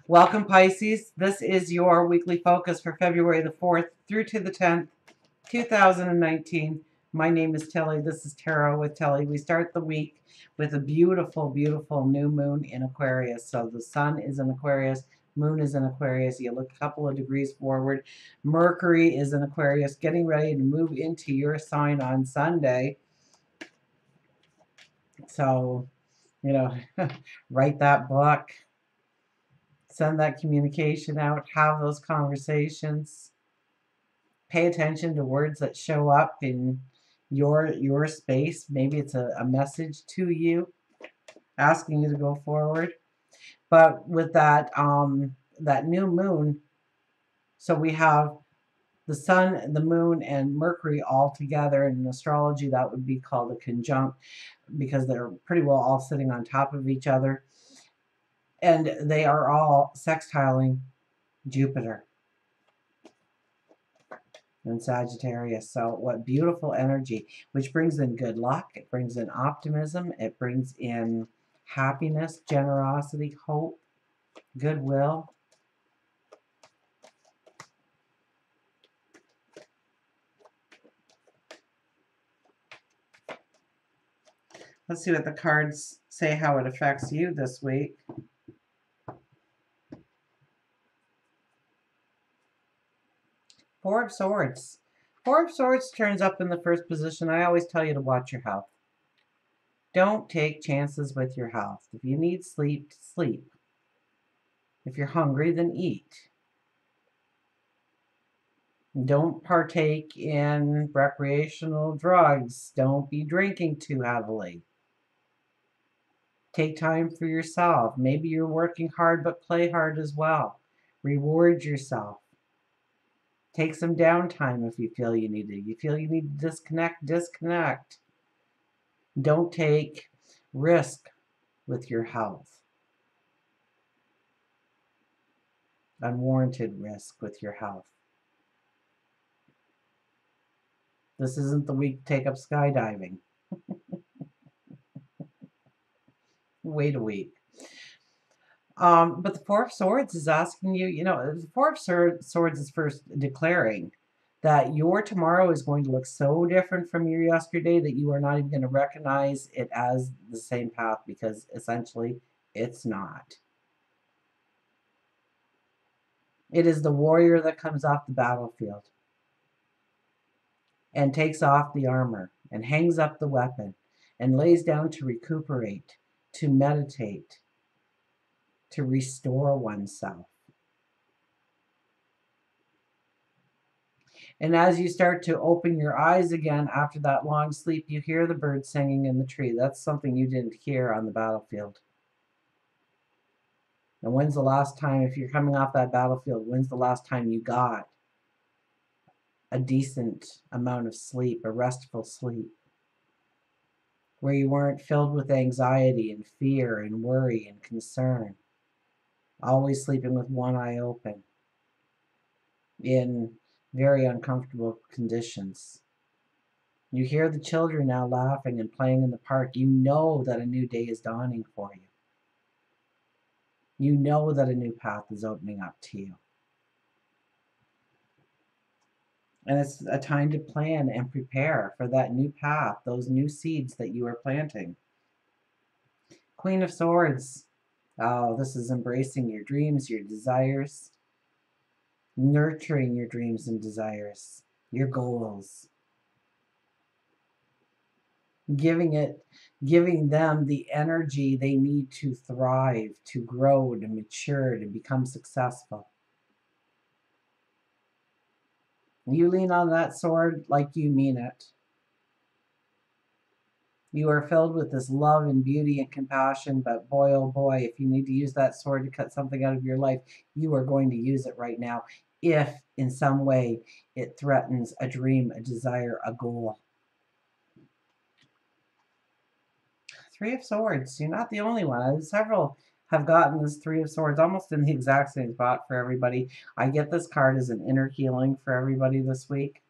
Welcome, Pisces. This is your weekly focus for February the 4th through to the 10th, 2019. My name is Tilly. This is Tarot with Tilly. We start the week with a beautiful, beautiful new moon in Aquarius. So the sun is in Aquarius, moon is in Aquarius. You look a couple of degrees forward. Mercury is in Aquarius, getting ready to move into your sign on Sunday. So, write that book. Send that communication out, have those conversations. Pay attention to words that show up in your space. Maybe it's a message to you, asking you to go forward. But with that new moon, so we have the sun, the moon, and Mercury all together. In astrology, that would be called a conjunct because they're pretty well all sitting on top of each other. And they are all sextiling Jupiter and Sagittarius. So what beautiful energy, which brings in good luck. It brings in optimism. It brings in happiness, generosity, hope, goodwill. Let's see what the cards say, how it affects you this week. Four of Swords. Four of Swords turns up in the first position. I always tell you to watch your health. Don't take chances with your health. If you need sleep, sleep. If you're hungry, then eat. Don't partake in recreational drugs. Don't be drinking too heavily. Take time for yourself. Maybe you're working hard, but play hard as well. Reward yourself. Take some downtime if you feel you need it. You feel you need to disconnect. Don't take risk with your health. Unwarranted risk with your health. This isn't the week to take up skydiving. Wait a week. But the Four of Swords is asking you, the Four of Swords is first declaring that your tomorrow is going to look so different from your yesterday that you are not even going to recognize it as the same path, because essentially it's not. It is the warrior that comes off the battlefield and takes off the armor and hangs up the weapon and lays down to recuperate, to meditate, to restore oneself. And as you start to open your eyes again after that long sleep, you hear the birds singing in the tree. That's something you didn't hear on the battlefield. And when's the last time, if you're coming off that battlefield, when's the last time you got a decent amount of sleep, a restful sleep, where you weren't filled with anxiety and fear and worry and concern, always sleeping with one eye open in very uncomfortable conditions? You hear the children now laughing and playing in the park. You know that a new day is dawning for you. You know that a new path is opening up to you. And it's a time to plan and prepare for that new path, those new seeds that you are planting. Queen of Swords. Oh, this is embracing your dreams, your desires, nurturing your dreams and desires, your goals. Giving them the energy they need to thrive, to grow, to mature, to become successful. You lean on that sword like you mean it. You are filled with this love and beauty and compassion, but boy, oh boy, if you need to use that sword to cut something out of your life, you are going to use it right now, if in some way it threatens a dream, a desire, a goal. Three of Swords. You're not the only one. Several have gotten this Three of Swords almost in the exact same spot for everybody. I get this card as an inner healing for everybody this week.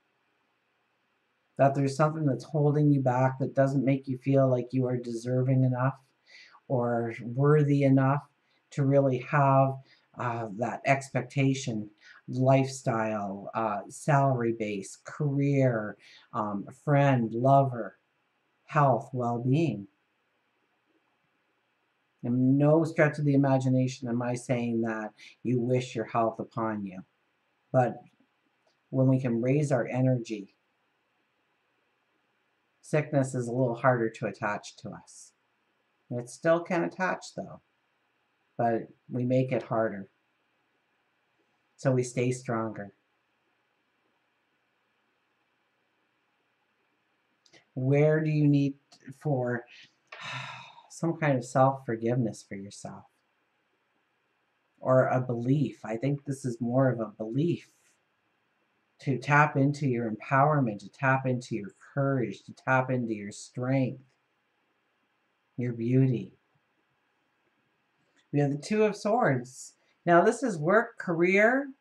That there's something that's holding you back, that doesn't make you feel like you are deserving enough or worthy enough to really have that expectation, lifestyle, salary base, career, friend, lover, health, well-being. And no stretch of the imagination am I saying that you wish your health upon you. But when we can raise our energy, sickness is a little harder to attach to us. It still can attach though, but we make it harder. So we stay stronger. Where do you need for some kind of self-forgiveness for yourself? Or a belief. I think this is more of a belief to tap into your empowerment, to tap into your courage, to tap into your strength, your beauty. We have the Two of Swords. Now this is work, career,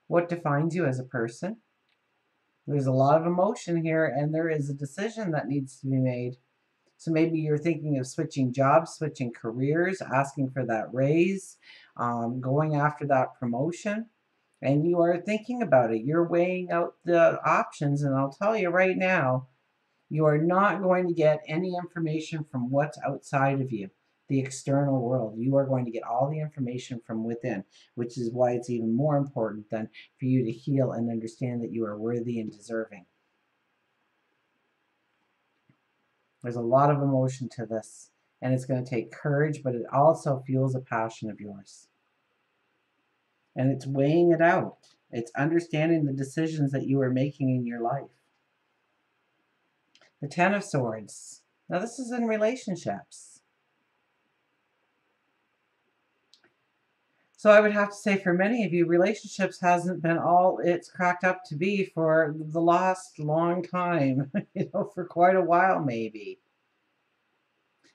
what defines you as a person. There's a lot of emotion here, and there is a decision that needs to be made. So maybe you're thinking of switching jobs, switching careers, asking for that raise, going after that promotion. And you are thinking about it. You're weighing out the options. And I'll tell you right now, you are not going to get any information from what's outside of you, the external world. You are going to get all the information from within, which is why it's even more important than for you to heal and understand that you are worthy and deserving. There's a lot of emotion to this, and it's going to take courage, but it also fuels a passion of yours. And it's weighing it out. It's understanding the decisions that you are making in your life. The Ten of Swords. Now this is in relationships. So I would have to say for many of you, relationships hasn't been all it's cracked up to be for the last long time, for quite a while maybe.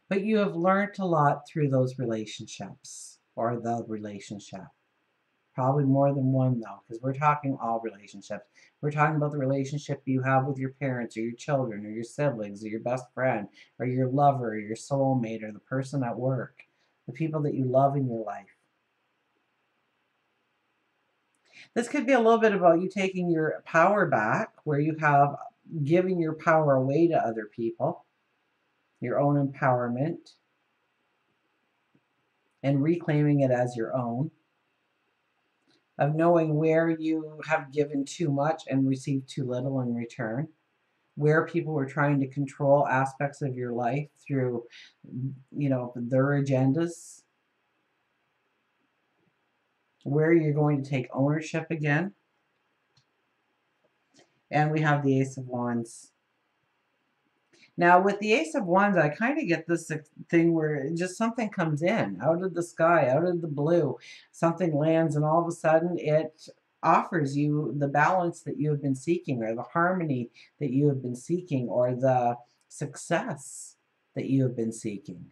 But you have learned a lot through those relationships, or the relationship. Probably more than one though, because we're talking all relationships. We're talking about the relationship you have with your parents or your children or your siblings or your best friend or your lover or your soulmate or the person at work, the people that you love in your life. This could be a little bit about you taking your power back, where you have given your power away to other people, your own empowerment, and reclaiming it as your own. Of knowing where you have given too much and received too little in return, where people were trying to control aspects of your life through, their agendas, where you're going to take ownership again. And we have the Ace of Wands. Now, with the Ace of Wands, I kind of get this thing where just something comes in out of the sky, out of the blue. Something lands, and all of a sudden it offers you the balance that you have been seeking, or the harmony that you have been seeking, or the success that you have been seeking.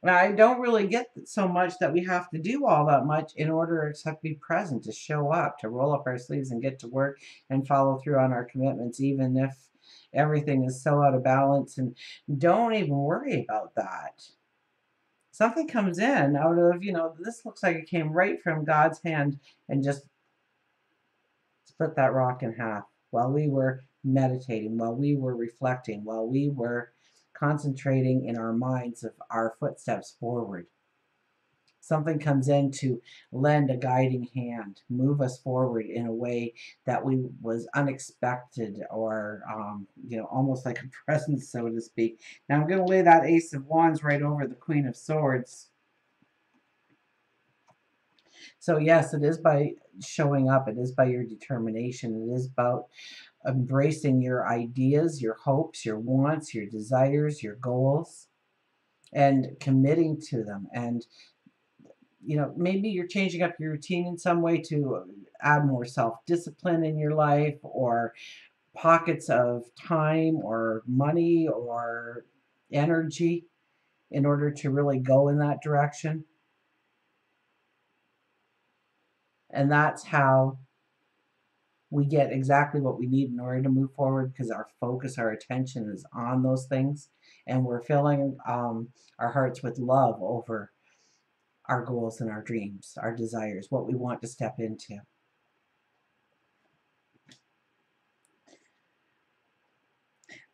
Now, I don't really get so much that we have to do all that much in order to be present, to show up, to roll up our sleeves and get to work and follow through on our commitments, even if everything is so out of balance. And don't even worry about that. Something comes in out of, this looks like it came right from God's hand and just split that rock in half while we were meditating, while we were reflecting, while we were concentrating in our minds of our footsteps forward. Something comes in to lend a guiding hand, move us forward in a way that was unexpected, or almost like a presence, so to speak. Now I'm going to lay that Ace of Wands right over the Queen of Swords. So yes, it is by showing up. It is by your determination. It is about embracing your ideas, your hopes, your wants, your desires, your goals, and committing to them. And, maybe you're changing up your routine in some way to add more self-discipline in your life, or pockets of time or money or energy in order to really go in that direction. And that's how we get exactly what we need in order to move forward, because our focus, our attention is on those things, And we're filling our hearts with love over our goals and our dreams, our desires, what we want to step into.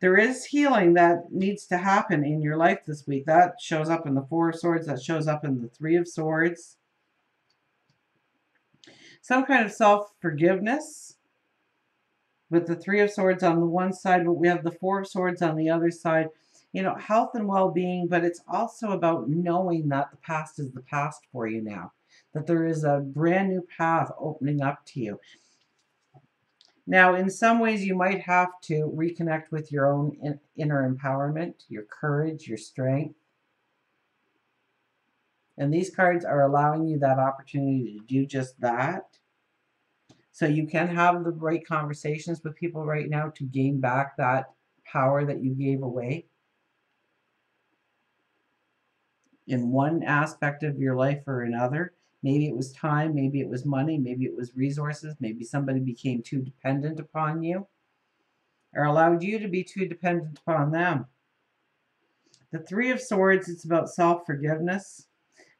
There is healing that needs to happen in your life this week. That shows up in the Four of Swords. That shows up in the Three of Swords. Some kind of self-forgiveness with the Three of Swords on the one side, but we have the Four of Swords on the other side. You know, health and well-being, but it's also about knowing that the past is the past for you now. That there is a brand new path opening up to you. Now, in some ways, you might have to reconnect with your own inner empowerment, your courage, your strength. And these cards are allowing you that opportunity to do just that. So you can have the right conversations with people right now to gain back that power that you gave away in one aspect of your life or another. Maybe it was time, maybe it was money, maybe it was resources, maybe somebody became too dependent upon you or allowed you to be too dependent upon them. The Three of Swords, it's about self-forgiveness.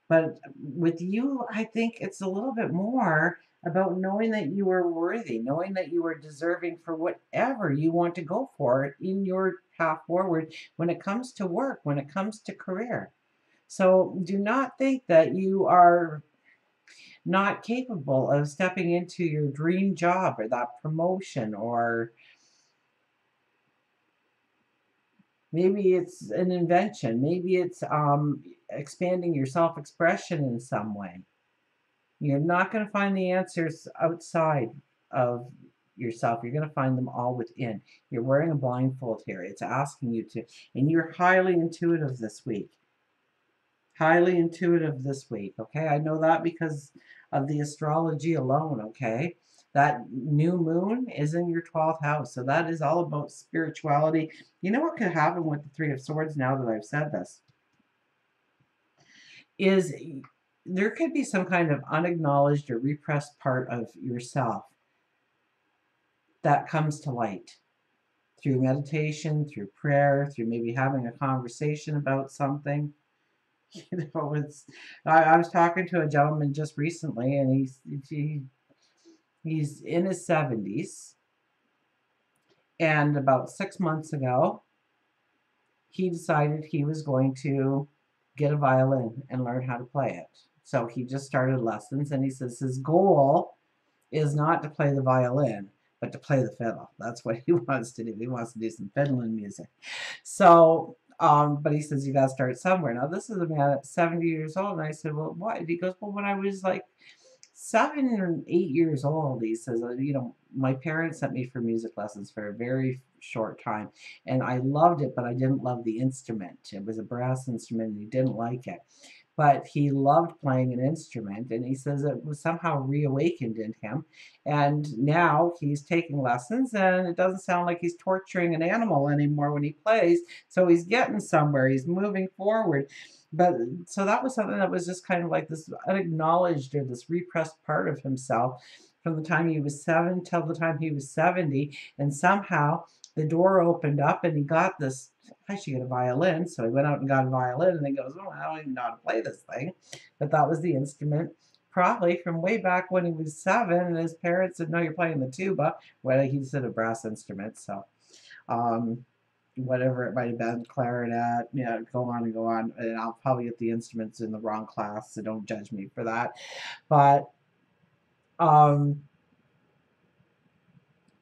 But with you, I think it's a little bit more about knowing that you are worthy, knowing that you are deserving for whatever you want to go for in your path forward when it comes to work, when it comes to career. So do not think that you are not capable of stepping into your dream job or that promotion, or maybe it's an invention, maybe it's expanding your self-expression in some way. You're not going to find the answers outside of yourself. You're going to find them all within. You're wearing a blindfold here. It's asking you to, and you're highly intuitive this week. Highly intuitive this week, okay? I know that because of the astrology alone, okay? That new moon is in your 12th house, so that is all about spirituality. You know what could happen with the Three of Swords now that I've said this? Is there could be some kind of unacknowledged or repressed part of yourself that comes to light through meditation, through prayer, through maybe having a conversation about something. You know, I was talking to a gentleman just recently, and he's in his 70s, and about 6 months ago, he decided he was going to get a violin and learn how to play it. So he just started lessons, and he says his goal is not to play the violin, but to play the fiddle. That's what he wants to do. He wants to do some fiddling music. So, but he says you got to start somewhere. Now, this is a man at 70 years old, and I said, well, why? He goes, well, when I was like 7 or 8 years old, he says, you know, my parents sent me for music lessons for a very short time, and I loved it, but I didn't love the instrument. It was a brass instrument, and he didn't like it. But he loved playing an instrument, and he says it was somehow reawakened in him. And now he's taking lessons, and it doesn't sound like he's torturing an animal anymore when he plays. So he's getting somewhere. He's moving forward. But so that was something that was just kind of like this unacknowledged or this repressed part of himself from the time he was 7 till the time he was 70. And somehow the door opened up, and he got this, I should get a violin. So he went out and got a violin, and he goes, oh, I don't even know how to play this thing. But that was the instrument, probably from way back when he was 7, and his parents said, no, you're playing the tuba. Well, he said a brass instrument, so whatever it might have been, clarinet, yeah, go on and go on. And I'll probably get the instruments in the wrong class, so don't judge me for that. But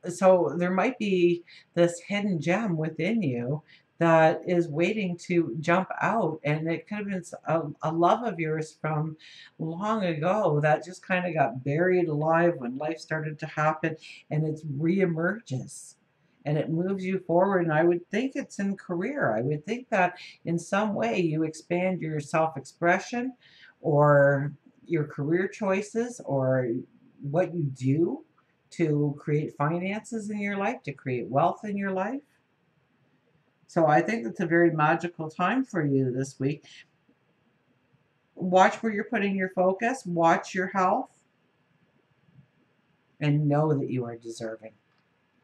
so there might be this hidden gem within you that is waiting to jump out, and it could have been a love of yours from long ago that just kind of got buried alive when life started to happen, and it reemerges and it moves you forward. And I would think it's in career. I would think that in some way you expand your self-expression or your career choices or what you do to create finances in your life, to create wealth in your life. So I think it's a very magical time for you this week. Watch where you're putting your focus, watch your health, and know that you are deserving.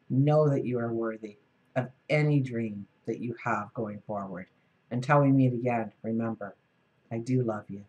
Know that you are worthy of any dream, that you have going forward. Until we meet again, remember, I do love you.